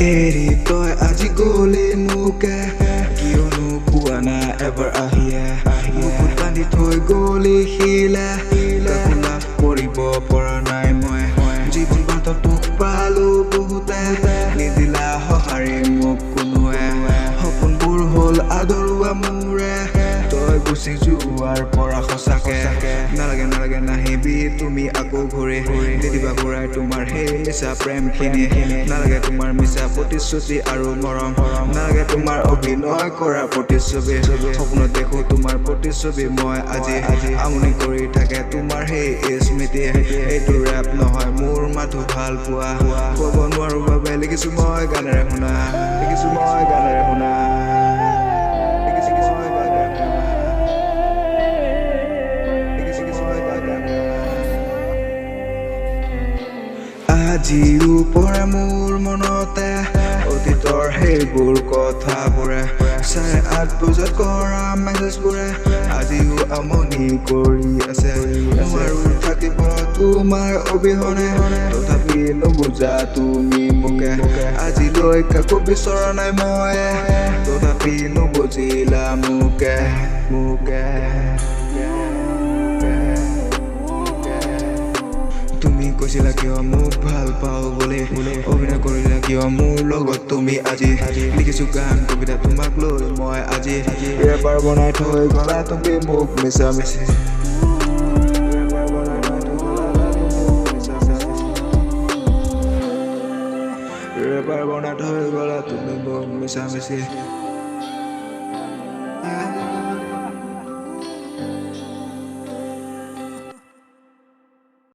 এৰি তই আজি গলি মোকে কিয়নো কোৱা না এবাৰ আহিয়ে মুকুট বান্ধি থৈ গলি শিলে কাকো লাভ কৰিব পৰা নাই মই জীৱন বাটত তোক পালো বহুতে নিদিলা সঁহাৰি মোক কোনোৱে সপোনবোৰ হ'ল আদৰুৱা মোৰে তই গুচি যোৱাৰ পৰা সঁচাকে নালাগে নালাগে নাহিবি তুমি আকৌ ঘূৰি নিদিবা ঘূৰাই তোমাৰ সেই মিছা প্ৰেমখিনি নালাগে তোমাৰ মিছা প্ৰতিশ্ৰুতি আৰু মৰম নালাগে তোমাৰ অভিনয় কৰা প্ৰতিচ্ছবি সপোনত দেখো তোমাৰ প্ৰতিচ্ছবি মই আজি আমনি কৰি থাকে তোমাৰ সেই স্মৃতি এইটো ৰেপ নহয় মোৰ মাথো ভাল পোৱা ক'ব নোৱাৰো বাবে লিখিছো মই গানেৰে শুনা লিখিছো মই গানেৰে শুনা আজিও পৰে মোৰ মনতে অতীতৰ সেইবোৰ কথাবোৰে 8:30 বজাত কৰা মেছেজবোৰে আজিও আমনি কৰি আছে নোৱাৰো থাকিব তোমাৰ অবিহনে তথাপি নুবুজা তুমি মোকে আজিলৈ কাকো বিচৰা নাই মই তথাপি নুবুজিলা মোকে তুমি কৈছিলা কিয় মোক ভাল পাওঁ বুলি অভিনয় কৰিলা কিয় মোৰ লগত তুমি আজি লিখিছো গান কবিতা তোমাক লৈ মই আজি এবাৰ বনাই থৈ গলা তুমি মোক মিছা মিছি এবাৰ বনাই থৈ গলা তুমি মোক মিছা মিছি